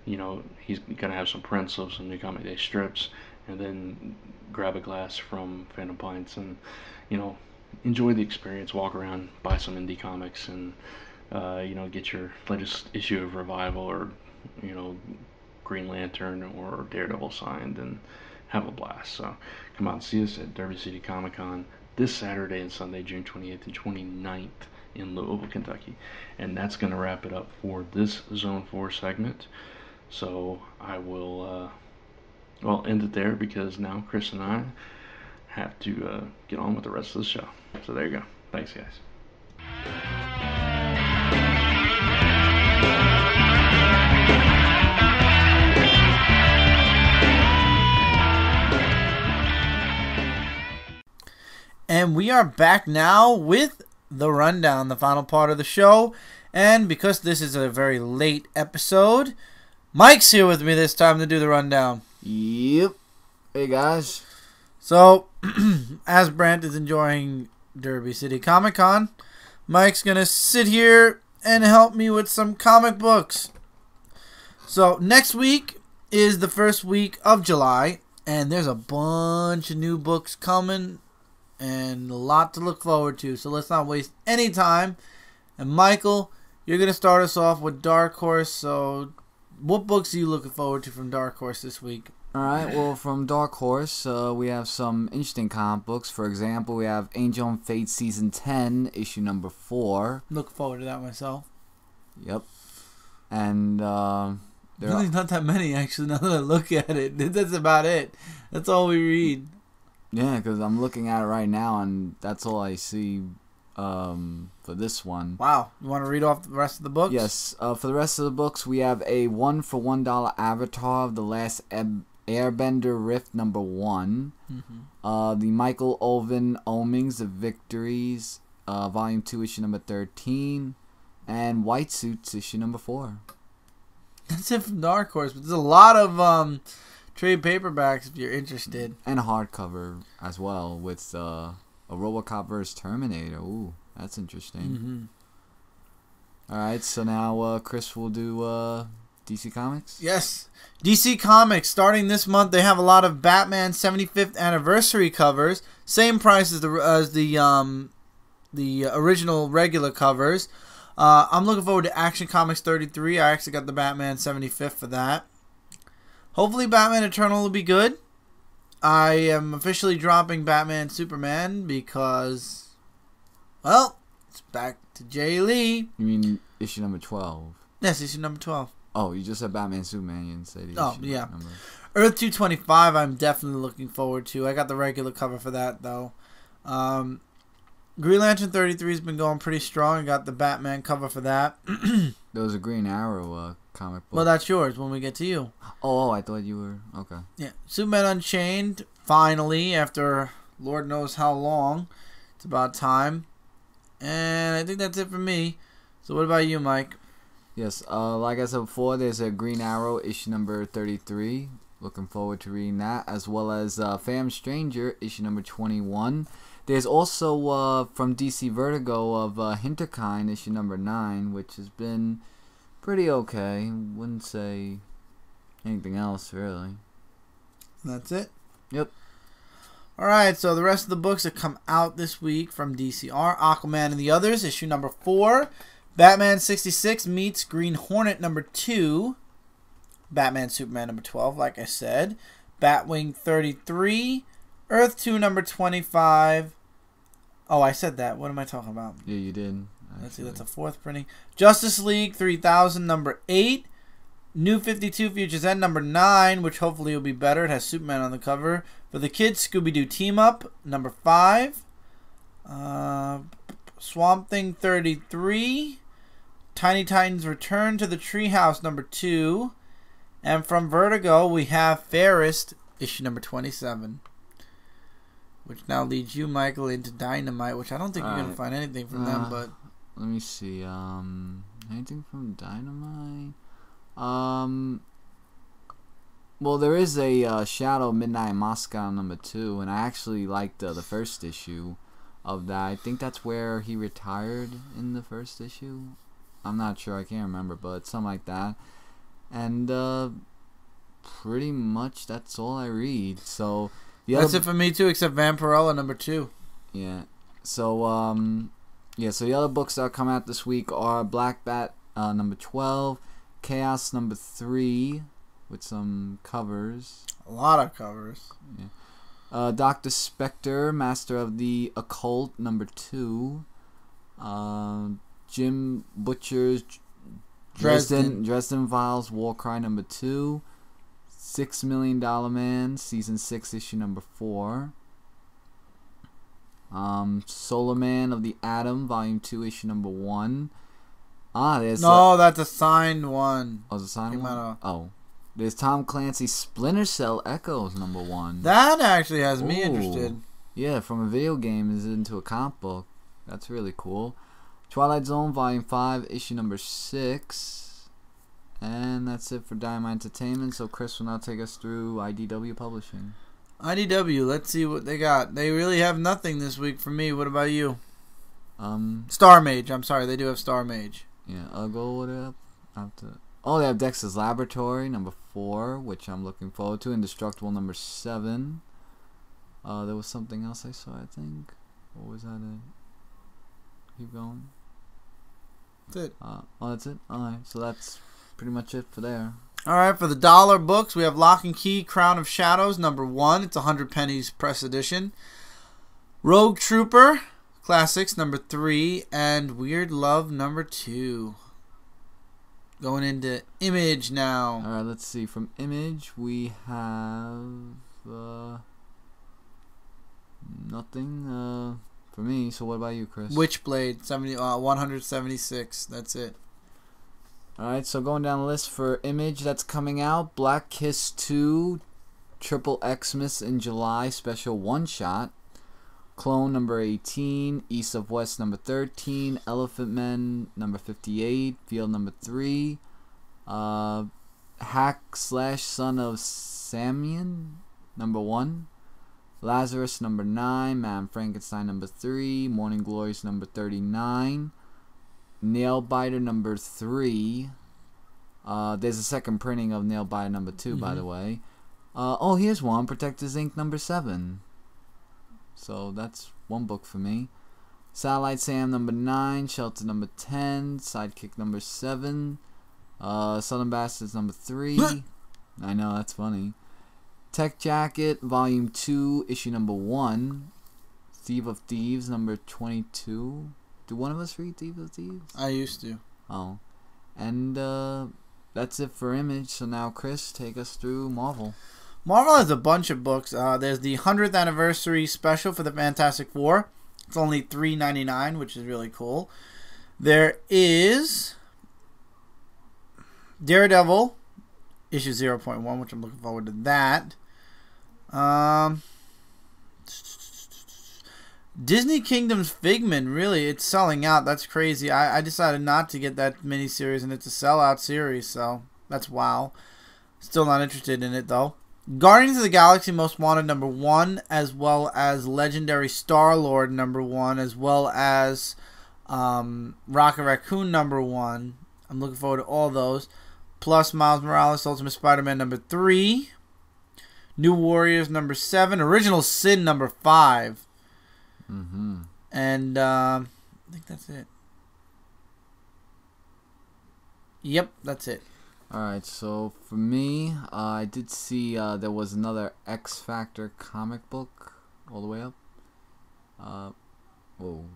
[SPEAKER 3] He's gonna have some prints of some New Comic Day strips, and then grab a glass from Phantom Pints and enjoy the experience, walk around, buy some indie comics, and get your latest issue of Revival, or Green Lantern or Daredevil signed and have a blast. So come out and see us at Derby City Comic Con this Saturday and Sunday, June 28th and 29th in Louisville, Kentucky. And that's going to wrap it up for this Zone 4 segment. So I will end it there because now Chris and I have to get on with the rest of the show. So there you go. Thanks, guys.
[SPEAKER 4] And we are back now with the rundown, the final part of the show. And because this is a very late episode, Mike's here with me this time to do the rundown.
[SPEAKER 5] Yep. Hey, guys.
[SPEAKER 4] So, as Brant is enjoying Derby City Comic Con, Mike's going to sit here and help me with some comic books. So, next week is the first week of July, and there's a bunch of new books coming and a lot to look forward to. So, let's not waste any time. And, Michael, you're going to start us off with Dark Horse. So, what books are you looking forward to from Dark Horse this week?
[SPEAKER 5] Alright, well, from Dark Horse, we have some interesting comic books. For example, we have Angel and Fate Season 10, issue number 4.
[SPEAKER 4] Looking forward to that myself.
[SPEAKER 5] Yep. And,
[SPEAKER 4] Really not that many, actually, now that I look at it. That's about it. That's all we read.
[SPEAKER 5] Yeah, because I'm looking at it right now, and that's all I see for this one.
[SPEAKER 4] Wow. You want to read off the rest of the books?
[SPEAKER 5] Yes. For the rest of the books, we have a 1 for $1 Avatar of the Last Airbender Rift number 1. Mm-hmm. The Michael Owen Omings of Victories, Volume 2, issue number 13. And White Suits, issue number 4.
[SPEAKER 4] That's it from Dark Horse, but there's a lot of trade paperbacks if you're interested.
[SPEAKER 5] And hardcover as well with a RoboCop vs. Terminator. Ooh, that's interesting. Mm-hmm. Alright, so now Chris will do DC Comics?
[SPEAKER 4] Yes. DC Comics, starting this month, they have a lot of Batman 75th anniversary covers. Same price as the original regular covers. I'm looking forward to Action Comics 33. I actually got the Batman 75th for that. Hopefully Batman Eternal will be good. I am officially dropping Batman Superman because, well, it's back to Jay Lee.
[SPEAKER 5] You mean issue number 12?
[SPEAKER 4] Yes, issue number 12.
[SPEAKER 5] Oh, you just said Batman Superman. You didn't say the issue
[SPEAKER 4] yeah.
[SPEAKER 5] number.
[SPEAKER 4] Earth 225 I'm definitely looking forward to. I got the regular cover for that, though. Green Lantern 33 has been going pretty strong. I got the Batman cover for that.
[SPEAKER 5] There was a Green Arrow comic book.
[SPEAKER 4] Well, that's yours when we get to you.
[SPEAKER 5] Oh, I thought you were... Okay.
[SPEAKER 4] Yeah. Superman Unchained, finally, after Lord knows how long. It's about time. And I think that's it for me. So what about you, Mike?
[SPEAKER 5] Yes, like I said before, there's a Green Arrow issue number 33. Looking forward to reading that. As well as Phantom Stranger issue number 21. There's also from DC Vertigo of Hinterkind issue number 9, which has been pretty okay. Wouldn't say anything else really.
[SPEAKER 4] That's it?
[SPEAKER 5] Yep.
[SPEAKER 4] Alright, so the rest of the books that come out this week from DC are Aquaman and the Others, issue number 4. Batman 66 meets Green Hornet number 2. Batman Superman number 12, like I said. Batwing 33. Earth 2 number 25. Oh, I said that. What am I talking about?
[SPEAKER 5] Yeah, you did.
[SPEAKER 4] Let's see, that's a 4th printing. Justice League 3000 number 8. New 52 Futures End number 9, which hopefully will be better. It has Superman on the cover. For the Kids, Scooby-Doo Team Up number 5. Swamp Thing 33. Tiny Titans Return to the Treehouse number 2. And from Vertigo, we have Fairest issue number 27. Which now leads you, Michael, into Dynamite, which I don't think you're going to find anything from them, but...
[SPEAKER 5] Let me see. Anything from Dynamite? Well, there is a Shadow Midnight Moscow number 2, and I actually liked the first issue of that. I think that's where he retired in the first issue. I'm not sure. I can't remember, but something like that. And pretty much that's all I read. So...
[SPEAKER 4] That's it for me too, except Vampirella number 2.
[SPEAKER 5] Yeah. So so the other books that come out this week are Black Bat number 12, Chaos number 3, with some covers.
[SPEAKER 4] A lot of covers.
[SPEAKER 5] Yeah. Dr. Spectre, Master of the Occult, number 2. Jim Butcher's Dresden Files, Warcry, number 2. $6 Million Man, Season 6, Issue number 4. Solar Man of the Atom, Volume 2, Issue number 1. That's
[SPEAKER 4] a signed one.
[SPEAKER 5] Oh, it's a signed one? Oh. There's Tom Clancy's Splinter Cell Echoes, number 1.
[SPEAKER 4] That actually has me interested.
[SPEAKER 5] Yeah, from a video game is into a comic book. That's really cool. Twilight Zone, Volume 5, Issue number 6. And that's it for Dynamite Entertainment. So Chris will now take us through IDW Publishing.
[SPEAKER 4] IDW, let's see what they got. They really have nothing this week for me. What about you? Star Mage. I'm sorry, they do have Star Mage.
[SPEAKER 5] Yeah, I'll go with it they have Dexter's Laboratory, number 4, which I'm looking forward to. Indestructible, number 7. There was something else I saw, I think. What was that? Keep going.
[SPEAKER 4] That's it.
[SPEAKER 5] That's it? Alright, so that's pretty much it for there.
[SPEAKER 4] Alright, for the dollar books, we have Lock and Key, Crown of Shadows, number 1. It's 100 pennies press edition. Rogue Trooper, Classics, number 3. And Weird Love, number 2. Going into Image now.
[SPEAKER 5] Alright, let's see. From Image, we have nothing for me. So what about you, Chris?
[SPEAKER 4] Witchblade, 176. That's it.
[SPEAKER 5] Alright, so going down the list for Image that's coming out. Black Kiss 2, Triple Xmas in July, special one-shot. Clone, number 18. East of West, number 13. Elephant Men, number 58. Field, number 3. Hack/Son of Samian, number 1. Lazarus, number 9. Madame Frankenstein, number 3. Morning Glories, number 39. Nailbiter, number 3. There's a second printing of Nailbiter, number 2, by the way. Here's one. Protectors Inc., number 7. So that's one book for me. Satellite Sam, number 9. Shelter, number 10. Sidekick, number 7. Southern Bastards, number 3. I know, that's funny. Tech Jacket, Volume 2, Issue number 1. Thief of Thieves, number 22. Do one of us read Thief of Thieves?
[SPEAKER 4] I used to.
[SPEAKER 5] Oh. And that's it for Image. So now, Chris, take us through Marvel.
[SPEAKER 4] Marvel has a bunch of books. There's the 100th anniversary special for the Fantastic Four. It's only $3.99, which is really cool. There is Daredevil, issue 0.1, which I'm looking forward to that. Disney Kingdom's Figment, really, it's selling out. That's crazy. I decided not to get that miniseries, and it's a sellout series, so that's wow. Still not interested in it, though. Guardians of the Galaxy Most Wanted number 1, as well as Legendary Star-Lord number 1, as well as Rocket Raccoon number 1. I'm looking forward to all those. Plus Miles Morales Ultimate Spider-Man number 3. New Warriors number 7. Original Sin number 5. And I think that's it. Yep, that's it.
[SPEAKER 5] Alright, so for me, I did see there was another X Factor comic book all the way up. Whoa,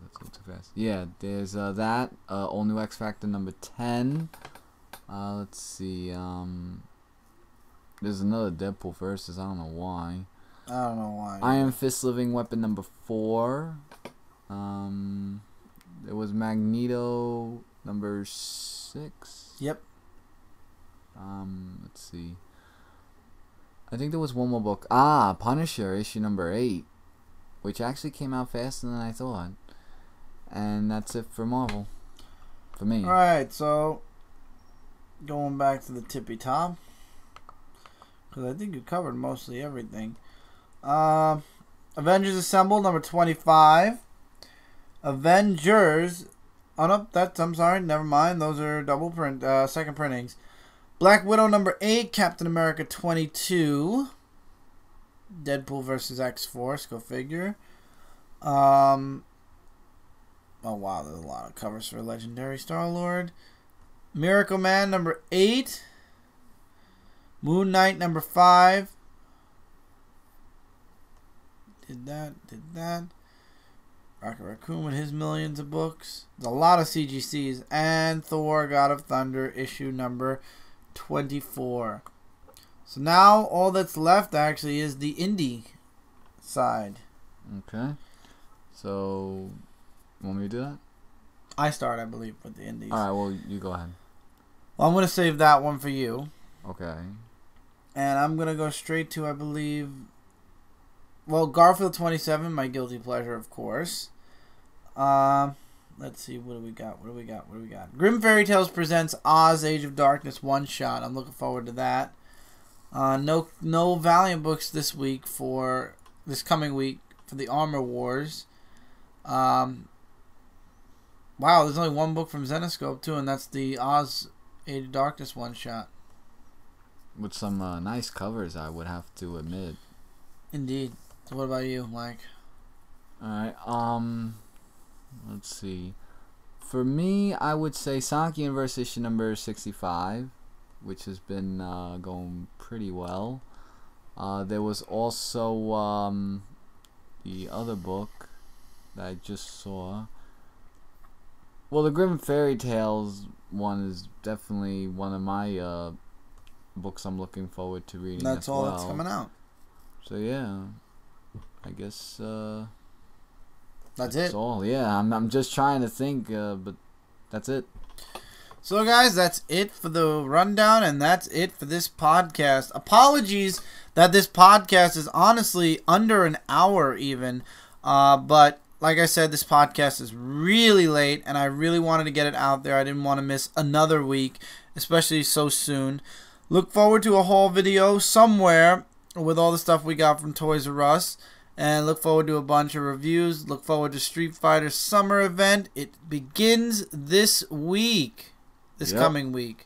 [SPEAKER 5] that's a little too fast. Yeah, there's that. All New X Factor number 10. Let's see. There's another Deadpool versus. I don't know why. Iron Fist Living Weapon number 4. There was Magneto number 6.
[SPEAKER 4] Yep.
[SPEAKER 5] Let's see. I think there was one more book. Punisher issue number 8, which actually came out faster than I thought. And that's it for Marvel. For me.
[SPEAKER 4] Alright, so going back to the tippy top, because I think you covered mostly everything. Avengers Assemble number 25. Avengers. Oh no, I'm sorry. Never mind. Those are double print. Second printings. Black Widow number 8. Captain America 22. Deadpool versus X-Force. Go figure. Oh wow, there's a lot of covers for Legendary Star-Lord. Miracle Man number 8. Moon Knight number 5. Did that. Rocket Raccoon with his millions of books. There's a lot of CGCs. And Thor, God of Thunder, issue number 24. So now all that's left actually is the indie side.
[SPEAKER 5] Okay. So, you want me to do that?
[SPEAKER 4] I start, I believe, with the indies.
[SPEAKER 5] Alright, well, you go ahead.
[SPEAKER 4] Well, I'm going to save that one for you.
[SPEAKER 5] Okay.
[SPEAKER 4] And I'm going to go straight to, I believe... Well, Garfield 27, my guilty pleasure, of course. Let's see, what do we got? Grim Fairy Tales presents Oz Age of Darkness one-shot. I'm looking forward to that. No Valiant books this coming week for the Armor Wars. Wow, there's only one book from Zenoscope too, and that's the Oz Age of Darkness one-shot.
[SPEAKER 5] With some nice covers, I would have to admit.
[SPEAKER 4] Indeed. So what about you, Mike?
[SPEAKER 5] Alright, let's see. For me, I would say Sonic Universe issue number 65, which has been going pretty well. There was also the other book that I just saw. Well, the Grim Fairy Tales one is definitely one of my books I'm looking forward to reading.
[SPEAKER 4] That's
[SPEAKER 5] as
[SPEAKER 4] all
[SPEAKER 5] well.
[SPEAKER 4] that's coming out.
[SPEAKER 5] So yeah, I guess
[SPEAKER 4] that's
[SPEAKER 5] it. All. Yeah, I'm just trying to think, but that's it.
[SPEAKER 4] So guys, that's it for the rundown, and that's it for this podcast. Apologies that this podcast is honestly under an hour even, but like I said, this podcast is really late, and I really wanted to get it out there. I didn't want to miss another week, especially so soon. Look forward to a haul video somewhere with all the stuff we got from Toys R Us. And look forward to a bunch of reviews. Look forward to Street Fighter Summer Event. It begins this week. Coming week.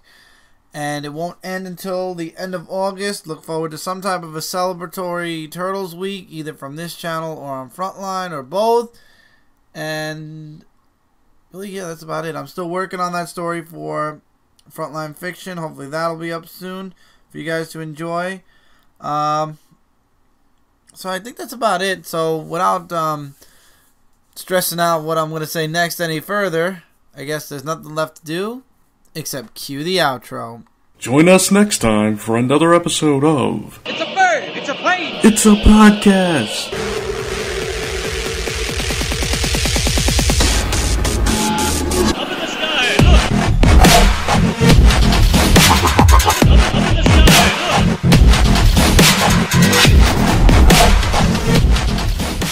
[SPEAKER 4] And it won't end until the end of August. Look forward to some type of a celebratory Turtles week, either from this channel or on Frontline or both. And really, yeah, that's about it. I'm still working on that story for Frontline Fiction. Hopefully that'll be up soon for you guys to enjoy. So I think that's about it. So without stressing out what I'm going to say next any further, I guess there's nothing left to do except cue the outro.
[SPEAKER 3] Join us next time for another episode of
[SPEAKER 2] It's a bird! It's a plane!
[SPEAKER 3] It's a Podcast.
[SPEAKER 2] Up in the sky, look! Up in the sky,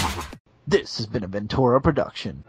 [SPEAKER 2] look!
[SPEAKER 6] This has been a Ventura production.